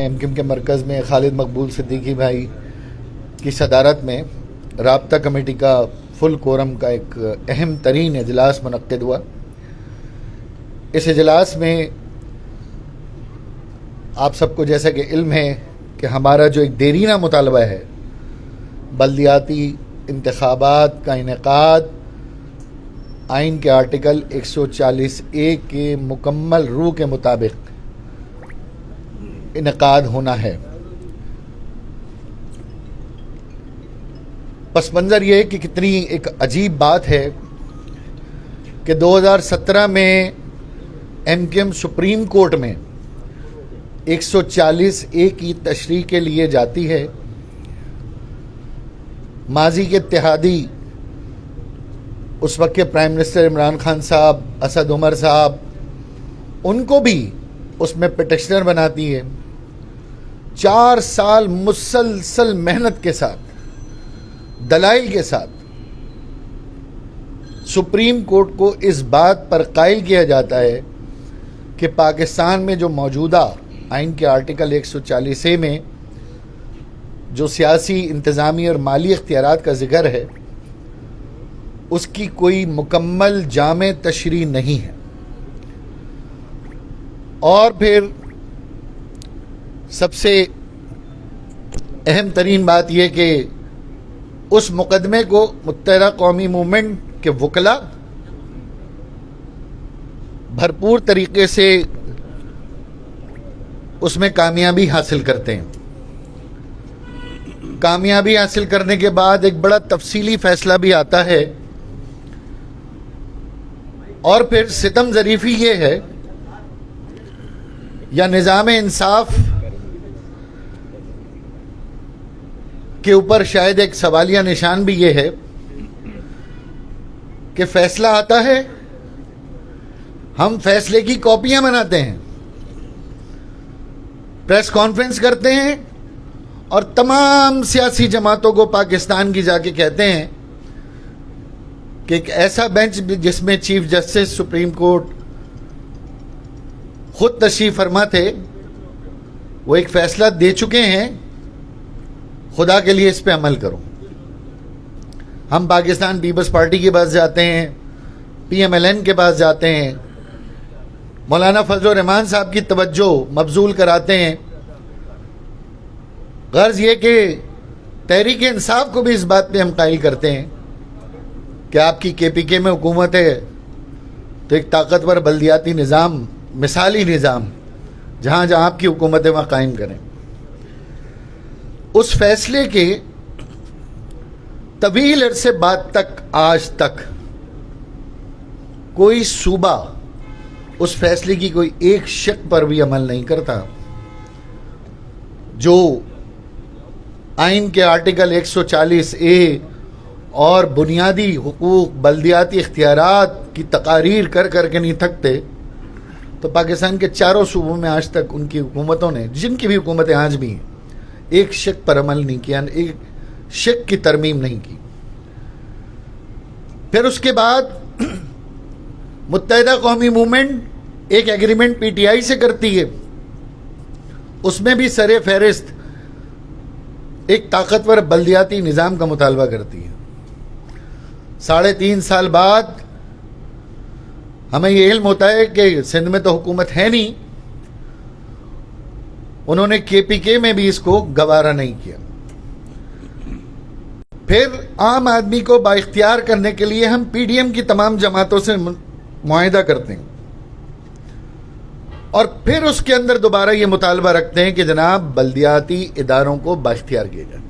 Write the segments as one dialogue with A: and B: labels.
A: MKM کے مرکز میں خالد مقبول صدیقی بھائی کی صدارت میں رابطہ کمیٹی کا فل کورم کا ایک اہم ترین اجلاس منعقد ہوا۔ اس اجلاس میں آپ سب کو جیسا کہ علم ہے کہ ہمارا جو ایک دیرینہ مطالبہ ہے بلدیاتی انتخابات کا انعقاد آئین کے آرٹیکل 140A کے مکمل روح کے مطابق انعقاد ہونا ہے۔ پس منظر یہ ہے کہ کتنی ایک عجیب بات ہے کہ 2017 میں MKM سپریم کورٹ میں 140A کی تشریح کے لیے جاتی ہے۔ ماضی کے اتحادی اس وقت کے پرائم منسٹر عمران خان صاحب، اسد عمر صاحب، ان کو بھی اس میں پٹیشنر بناتی ہے۔ 4 سال مسلسل محنت کے ساتھ، دلائل کے ساتھ سپریم کورٹ کو اس بات پر قائل کیا جاتا ہے کہ پاکستان میں جو موجودہ آئین کے آرٹیکل 140A میں جو سیاسی، انتظامی اور مالی اختیارات کا ذکر ہے اس کی کوئی مکمل جامع تشریح نہیں ہے۔ اور پھر سب سے اہم ترین بات یہ کہ اس مقدمے کو متحدہ قومی موومنٹ کے وکلاء بھرپور طریقے سے اس میں کامیابی حاصل کرتے ہیں۔ کامیابی حاصل کرنے کے بعد ایک بڑا تفصیلی فیصلہ بھی آتا ہے، اور پھر ستم ظریفی یہ ہے یا نظام انصاف کے اوپر شاید ایک سوالیہ نشان بھی یہ ہے کہ فیصلہ آتا ہے، ہم فیصلے کی کاپیاں بناتے ہیں، پریس کانفرنس کرتے ہیں اور تمام سیاسی جماعتوں کو پاکستان کی جا کے کہتے ہیں کہ ایک ایسا بینچ جس میں چیف جسٹس سپریم کورٹ خود تشریف فرما تھے، وہ ایک فیصلہ دے چکے ہیں، خدا کے لیے اس پہ عمل کرو۔ ہم پاکستان پیپلز پارٹی کے پاس جاتے ہیں، PMLN کے پاس جاتے ہیں، مولانا فضل الرحمان صاحب کی توجہ مبذول کراتے ہیں۔ غرض یہ کہ تحریک انصاف کو بھی اس بات پہ ہم قائل کرتے ہیں کہ آپ کی KPK میں حکومت ہے تو ایک طاقتور بلدیاتی نظام، مثالی نظام جہاں جہاں آپ کی حکومت ہے وہاں قائم کریں۔ اس فیصلے کے طویل عرصے بعد تک آج تک کوئی صوبہ اس فیصلے کی کوئی ایک شق پر بھی عمل نہیں کرتا۔ جو آئین کے آرٹیکل 140A اور بنیادی حقوق، بلدیاتی اختیارات کی تقاریر کر کر کے نہیں تھکتے، تو پاکستان کے چاروں صوبوں میں آج تک ان کی حکومتوں نے، جن کی بھی حکومتیں آج بھی ہیں، ایک شق پر عمل نہیں کیا، ایک شق کی ترمیم نہیں کی۔ پھر اس کے بعد متحدہ قومی موومنٹ ایک ایگریمنٹ PTI سے کرتی ہے، اس میں بھی سر فہرست ایک طاقتور بلدیاتی نظام کا مطالبہ کرتی ہے۔ 3.5 سال بعد ہمیں یہ علم ہوتا ہے کہ سندھ میں تو حکومت ہے نہیں، انہوں نے KPK میں بھی اس کو گوارا نہیں کیا۔ پھر عام آدمی کو بااختیار کرنے کے لیے ہم PDM کی تمام جماعتوں سے معاہدہ کرتے ہیں، اور پھر اس کے اندر دوبارہ یہ مطالبہ رکھتے ہیں کہ جناب بلدیاتی اداروں کو بااختیار کیا جائے،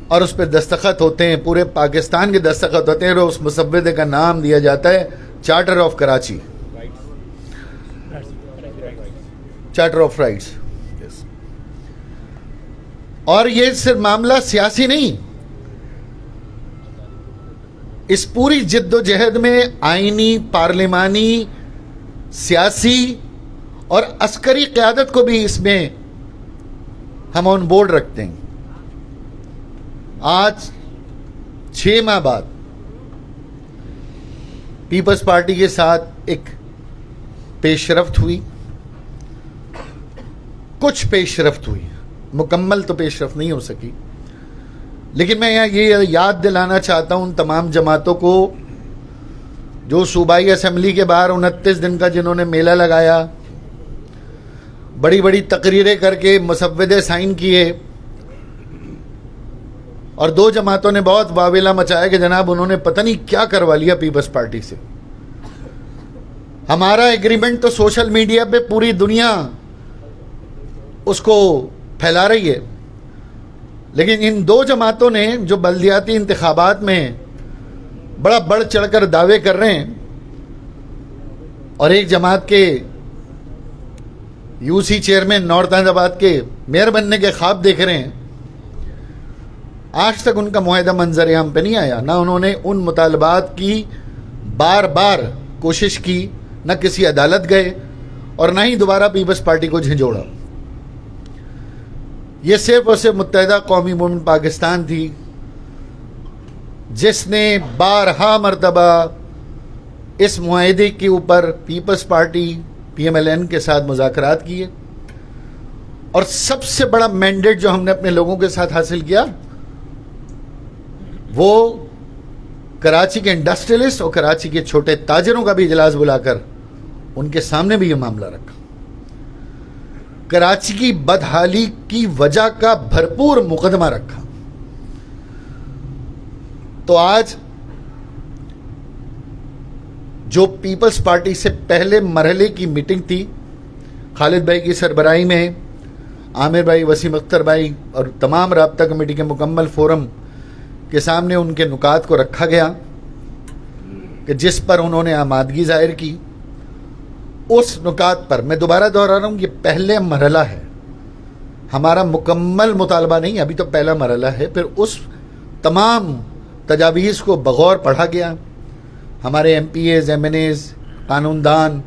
A: اور اس پہ دستخط ہوتے ہیں، پورے پاکستان کے دستخط ہوتے ہیں، اور اس مسودے کا نام دیا جاتا ہے charter of Karachi, charter of rights. اور یہ صرف معاملہ سیاسی نہیں، اس پوری جد و جہد میں آئینی، پارلیمانی، سیاسی اور عسکری قیادت کو بھی اس میں ہم آن بورڈ رکھتے ہیں۔ آج 6 ماہ بعد پیپلز پارٹی کے ساتھ ایک پیش رفت ہوئی، کچھ پیش رفت ہوئی, مکمل تو پیش رفت نہیں ہو سکی, لیکن میں یہاں یہ یاد دلانا چاہتا ہوں ان تمام جماعتوں کو جو صوبائی اسمبلی کے باہر 29 دن کا جنہوں نے میلہ لگایا, بڑی بڑی تقریریں کر کے مسودے سائن کیے, اور 2 جماعتوں نے بہت واویلا مچایا کہ جناب انہوں نے پتہ نہیں کیا کروا لیا پیپلز پارٹی سے. ہمارا ایگریمنٹ تو سوشل میڈیا پہ پوری دنیا اس کو پھیلا رہی ہے, لیکن ان 2 جماعتوں نے جو بلدیاتی انتخابات میں بڑا بڑھ چڑھ کر دعوے کر رہے ہیں, اور ایک جماعت کے U C chairman north Hyderabad کے میئر بننے کے خواب دیکھ رہے ہیں, آج تک ان کا معاہدہ منظر عام پہ نہیں آیا. نہ انہوں نے ان مطالبات کی بار بار کوشش کی, نہ کسی عدالت گئے, اور نہ ہی دوبارہ پیپلز پارٹی کو جھنجھوڑا. یہ صرف اور صرف متحدہ قومی موومنٹ پاکستان تھی جس نے بارہا مرتبہ اس معاہدے کے اوپر پیپلز پارٹی PMLN کے ساتھ مذاکرات کیے, اور سب سے بڑا مینڈیٹ جو ہم نے اپنے لوگوں کے ساتھ حاصل کیا وہ کراچی کے انڈسٹریلسٹ اور کراچی کے چھوٹے تاجروں کا بھی اجلاس بلا کر ان کے سامنے بھی یہ معاملہ رکھا. کراچی کی بدحالی کی وجہ کا بھرپور مقدمہ رکھا. تو آج جو پیپلز پارٹی سے پہلے مرحلے کی میٹنگ تھی, خالد بھائی کی سربراہی میں عامر بھائی, وسیم اختر بھائی اور تمام رابطہ کمیٹی کے مکمل فورم کے سامنے ان کے نکات کو رکھا گیا کہ جس پر انہوں نے آمادگی ظاہر کی. اس نکات پر میں دوبارہ دہرا رہا ہوں, یہ پہلے مرحلہ ہے, ہمارا مکمل مطالبہ نہیں, ابھی تو پہلا مرحلہ ہے. پھر اس تمام تجاویز کو بغور پڑھا گیا, ہمارے MPAs, MNAs, قانون دان,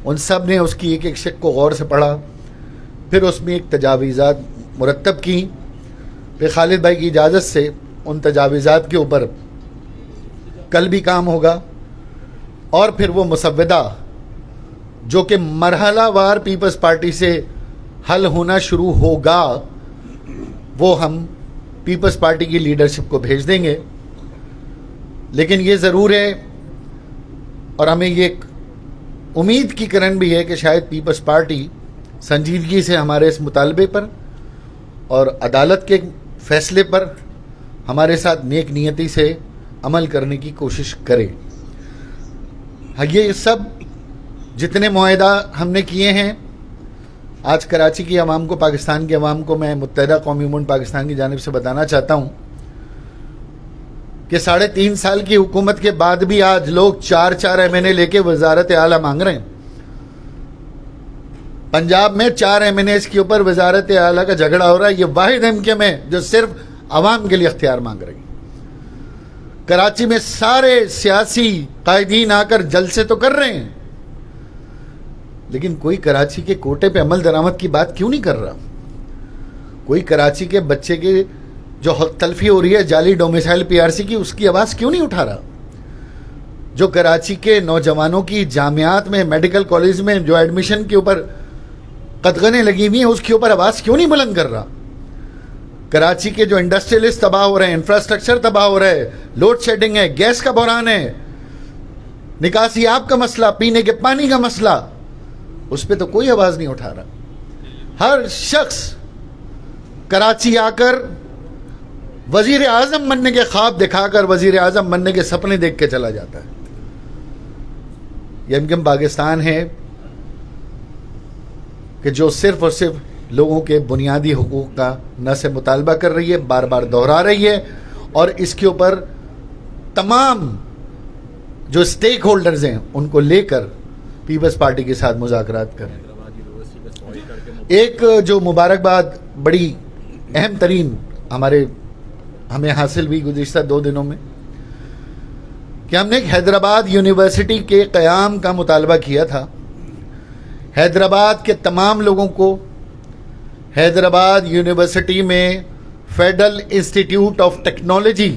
A: ان سب نے اس کی ایک ایک شق کو غور سے پڑھا, پھر اس میں ایک تجاویزات مرتب کی. پھر خالد بھائی کی اجازت سے ان تجاویزات کے اوپر کل بھی کام ہوگا, اور پھر وہ مسودہ جو کہ مرحلہ وار پیپلز پارٹی سے حل ہونا شروع ہوگا وہ ہم پیپلز پارٹی کی لیڈرشپ کو بھیج دیں گے. لیکن یہ ضرور ہے, اور ہمیں یہ ایک امید کی کرن بھی ہے کہ شاید پیپلز پارٹی سنجیدگی سے ہمارے اس مطالبے پر اور عدالت کے فیصلے پر ہمارے ساتھ نیک نیتی سے عمل کرنے کی کوشش کرے. یہ سب جتنے معاہدہ ہم نے کیے ہیں, آج کراچی کی عوام کو, پاکستان کی عوام کو میں متحدہ قومی موومنٹ پاکستان کی جانب سے بتانا چاہتا ہوں کہ 3.5 سال کی حکومت کے بعد بھی آج لوگ 4 MNA لے کے وزارت اعلیٰ مانگ رہے ہیں. پنجاب میں 4 MNAs کے اوپر وزارت اعلیٰ کا جھگڑا ہو رہا ہے. یہ واحد MKM ہے جو صرف عوام کے لیے اختیار مانگ رہی. کراچی میں سارے سیاسی قائدین آ کر جلسے تو کر رہے ہیں, لیکن کوئی کراچی کے کوٹے پہ عمل درآمد کی بات کیوں نہیں کر رہا؟ کوئی کراچی کے بچے کے جو حق تلفی ہو رہی ہے جعلی ڈومیسائل PRC کی, اس کی آواز کیوں نہیں اٹھا رہا؟ جو کراچی کے نوجوانوں کی جامعات میں, میڈیکل کالج میں جو ایڈمیشن کے اوپر قدغنیں لگی ہوئی ہیں, اس کے اوپر آواز کیوں نہیں بلند کر رہا؟ کراچی کے جو انڈسٹریلسٹ تباہ ہو رہے ہیں, انفراسٹرکچر تباہ ہو رہا ہے, لوڈ شیڈنگ ہے, گیس کا بحران ہے, نکاسی آب کا مسئلہ, پینے کے پانی کا مسئلہ, اس پہ تو کوئی آواز نہیں اٹھا رہا. ہر شخص کراچی آ کر وزیر اعظم بننے کے خواب دکھا کر وزیر اعظم بننے کے سپنے دیکھ کے چلا جاتا ہے. یہ MKM پاکستان ہے کہ جو صرف اور صرف لوگوں کے بنیادی حقوق کا نہ سے مطالبہ کر رہی ہے, بار بار دہرا رہی ہے, اور اس کے اوپر تمام جو اسٹیک ہولڈرز ہیں ان کو لے کر پیپلز پارٹی کے ساتھ مذاکرات کر رہے ہیں. ایک جو مبارکباد بڑی اہم ترین ہمیں حاصل ہوئی گزشتہ 2 دنوں میں کہ ہم نے ایک حیدرآباد یونیورسٹی کے قیام کا مطالبہ کیا تھا. حیدرآباد کے تمام لوگوں کو حیدرآباد یونیورسٹی میں فیڈرل انسٹیٹیوٹ آف ٹیکنالوجی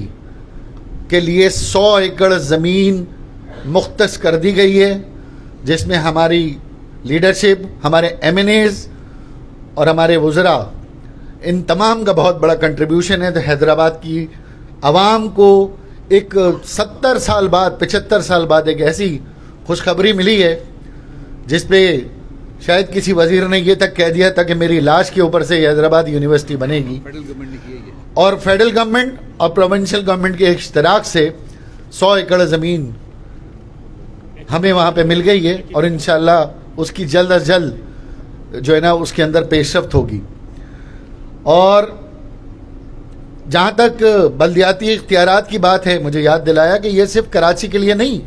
A: کے لیے 100 ایکڑ زمین مختص کر دی گئی ہے, جس میں ہماری لیڈرشپ, ہمارے MNAs اور ہمارے وزراء، ان تمام کا بہت بڑا کنٹریبیوشن ہے. تو حیدرآباد کی عوام کو ایک 70 سال بعد 75 سال بعد ایک ایسی خوشخبری ملی ہے جس پہ شاید کسی وزیر نے یہ تک کہہ دیا تھا کہ میری لاش کے اوپر سے حیدرآباد یونیورسٹی بنے گی. اور فیڈرل گورنمنٹ اور پروونشل گورنمنٹ کے اشتراک سے 100 ایکڑ زمین ہمیں وہاں پہ مل گئی ہے اور انشاءاللہ اس کی جلد از جلد جو ہے نا اس کے اندر پیش رفت ہوگی. اور جہاں تک بلدیاتی اختیارات کی بات ہے، مجھے یاد دلایا کہ یہ صرف کراچی کے لیے نہیں،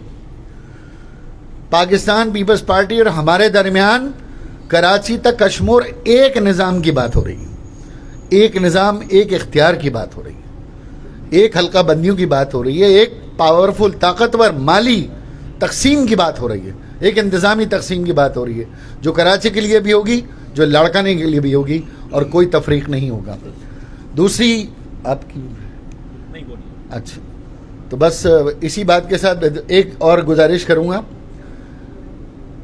A: پاکستان پیپلز پارٹی اور ہمارے درمیان کراچی تک کشمور ایک نظام کی بات ہو رہی ہے، ایک نظام ایک اختیار کی بات ہو رہی ہے، ایک حلقہ بندیوں کی بات ہو رہی ہے، ایک پاورفل طاقتور مالی تقسیم کی بات ہو رہی ہے، ایک انتظامی تقسیم کی بات ہو رہی ہے جو کراچی کے لیے بھی ہوگی، جو لڑکانے کے لیے بھی ہوگی، اور کوئی تفریق نہیں ہوگا. دوسری آپ کی اچھا، تو بس اسی بات کے ساتھ ایک اور گزارش کروں گا.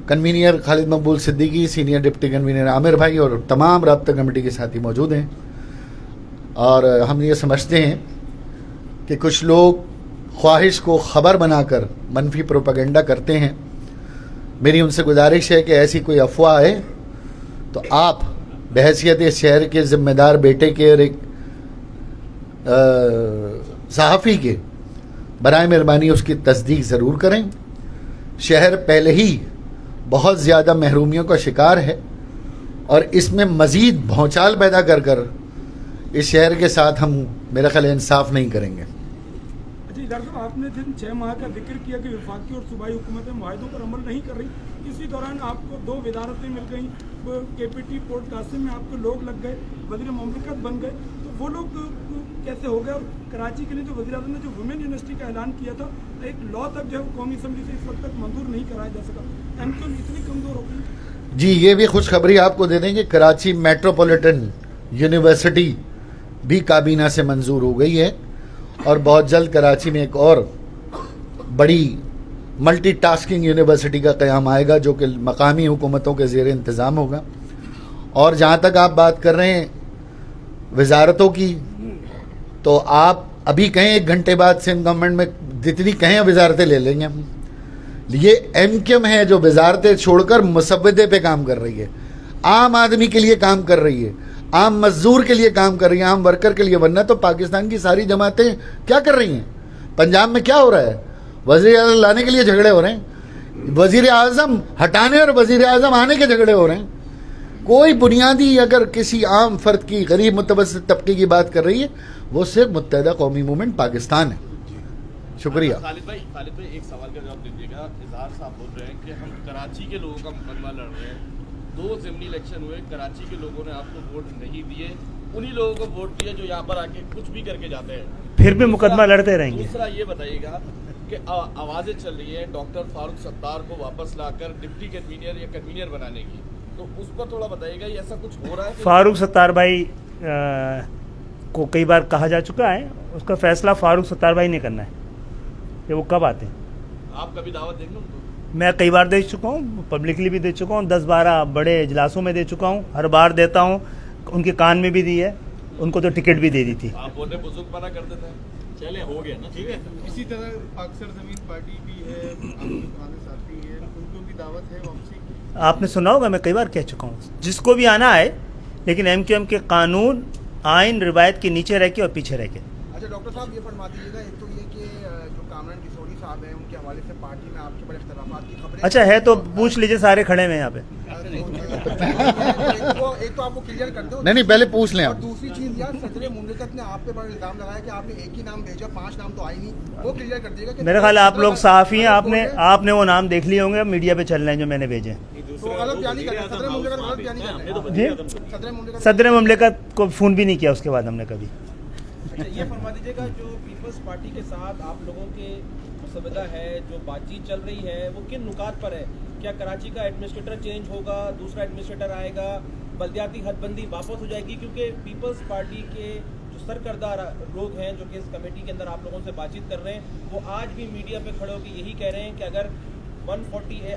A: کنوینئر خالد مقبول صدیقی، سینئر ڈپٹی کنوینئر عامر بھائی اور تمام رابطہ کمیٹی کے ساتھی موجود ہیں. اور ہم یہ سمجھتے ہیں کہ کچھ لوگ خواہش کو خبر بنا کر منفی پروپیگنڈا کرتے ہیں. میری ان سے گزارش ہے کہ ایسی کوئی افواہ ہے تو آپ بحیثیت اس شہر کے ذمہ دار بیٹے کے اور ایک صحافی کے برائے مہربانی اس کی تصدیق ضرور کریں. شہر پہلے ہی بہت زیادہ محرومیوں کا شکار ہے اور اس میں مزید بھونچال پیدا کر کر اس شہر کے ساتھ ہم میرا خیال انصاف نہیں کریں گے.
B: جی ڈاکٹر صاحب، آپ نے 6 ماہ کا ذکر کیا کہ وفاقی اور صوبائی حکومتیں معاہدوں پر عمل نہیں کر رہی. اسی دوران آپ کو 2 وزارتیں مل گئیں، KPT پورٹ قاسم میں آپ کو لوگ لگ گئے، وزیر مملکت بن گئے. تو وہ لوگ کیسے ہو گئے؟ اور کراچی کے لیے جو وزیر اعظم نے جو ویمن یونیورسٹی کا اعلان کیا تھا، ایک لا تک جو ہے قومی اسمبلی سے اس وقت تک منظور نہیں کرایا جا سکا. MQ اتنی کمزور ہو گئی.
A: جی یہ بھی خوشخبری آپ کو دے دیں کہ کراچی میٹروپولیٹن یونیورسٹی بھی کابینہ سے منظور ہو گئی ہے اور بہت جلد کراچی میں ایک اور بڑی ملٹی ٹاسکنگ یونیورسٹی کا قیام آئے گا جو کہ مقامی حکومتوں کے زیر انتظام ہوگا. اور جہاں تک آپ بات کر رہے ہیں وزارتوں کی، تو آپ ابھی کہیں 1 گھنٹے بعد سندھ گورنمنٹ میں جتنی کہیں وزارتیں لے لیں گے ہم. یہ MQM ہے جو وزارتیں چھوڑ کر مسودے پہ کام کر رہی ہے، عام آدمی کے لیے کام کر رہی ہے، عام مزدور کے لیے کام کر رہی ہے، عام ورکر کے لیے. ورنہ تو پاکستان کی ساری جماعتیں کیا کر رہی ہیں؟ پنجاب میں کیا ہو رہا ہے؟ وزیر اعظم لانے کے لیے جھگڑے ہو رہے ہیں، وزیر اعظم ہٹانے اور وزیر اعظم آنے کے جھگڑے ہو رہے ہیں. کوئی بنیادی اگر کسی عام فرد کی، غریب متوسط طبقے کی بات کر رہی ہے، وہ صرف متحدہ قومی موومنٹ پاکستان ہے. شکریہ.
C: خالد بھائی ایک سوال کا جواب دیجیے گا. اظہار صاحب بول رہے ہیں کہ ہم کراچی کے لوگوں کا مقدمہ لڑ رہے ہیں. 2 ضمنی الیکشن ہوئے، کراچی کے لوگوں نے آپ کو ووٹ نہیں دیے، انہی لوگوں کو ووٹ دیا جو یہاں پر آ کے کچھ بھی کر کے جاتے ہیں، پھر بھی مقدمہ لڑتے رہیں گے. دوسرا یہ بتائیے گا کہ آوازیں چل رہی ہیں ڈاکٹر فاروق ستار کو واپس لا کر ڈپٹی کنوینئر یا کنوینئر بنانے کی، تو اس پر تھوڑا بتائیے گا یہ ایسا کچھ ہو رہا ہے؟
D: فاروق ستار بھائی کو کئی بار کہا جا چکا ہے، اس کا فیصلہ فاروق ستار بھائی نے کرنا ہے کہ وہ کب آتے ہیں.
C: آپ کبھی دعوت دیں گے ان کو؟
D: میں کئی بار دے چکا ہوں، پبلکلی بھی دے چکا ہوں، 10-12 بڑے اجلاسوں میں دے چکا ہوں، ہر بار دیتا ہوں. ان کے کان میں بھی دی ہے، ان کو تو ٹکٹ بھی دے دی تھی.
C: آپ بولتے بزرگ منع کر دیتے ہیں. چلے ہو گیا نا، ٹھیک ہے.
E: اسی طرح پاکستان زمین پارٹی بھی ہے، آپ کے پرانے ساتھی ہیں، ان کو بھی دعوت ہے واپسی کی؟
D: آپ نے سنا ہوگا، میں کئی بار کہہ چکا ہوں جس کو بھی آنا ہے، لیکن MQM کے قانون آئین روایت کے نیچے رہ کے اور پیچھے رہ کے.
E: اچھا ڈاکٹر صاحب یہ فرما دیجیے گا، ایک تو یہ کہ جو کامران کشوری صاحب ہیں ان کے حوالے سے پارٹی میں آپ کے بڑے اختلافات کی خبریں.
D: اچھا ہے تو پوچھ لیجیے، سارے کھڑے ہیں یہاں پہ.
E: ایک تو آپ کو کلیئر کر دو.
A: نہیں پہلے پوچھ لیں.
E: اور دوسری چیز یار، صدر مملکت نے آپ پہ بڑا الزام لگایا کہ آپ نے ایک ہی نام بھیجا، 5 نام تو آئی نہیں. وہ کلیئر کر دیے گا.
D: میرے خیال آپ لوگ صحافی ہیں، آپ نے وہ نام دیکھ لیے ہوں گے، میڈیا پہ چل رہے ہیں جو میں نے بھیجے.
E: تو غلط بیانی کر رہے ہیں صدر مملکت، غلط بیانی کر رہے ہیں.
D: صدر مملکت کو فون بھی نہیں کیا اس کے بعد ہم نے کبھی.
F: یہ فرما دیجیے گا، جو پیپلز پارٹی کے ساتھ آپ لوگوں کے مسودہ ہے، جو بات چیت چل رہی ہے، وہ کن نکات پر ہے؟ کیا کراچی کا ایڈمنسٹریٹر چینج ہوگا، دوسرا ایڈمنسٹریٹر آئے گا، بلدیاتی حد بندی واپس ہو جائے گی؟ کیونکہ پیپلز پارٹی کے جو سرکردہ لوگ ہیں جو کہ اس کمیٹی کے اندر آپ لوگوں سے بات چیت کر رہے ہیں، وہ آج بھی میڈیا پہ کھڑے ہو کے یہی کہہ رہے ہیں کہ اگر 140A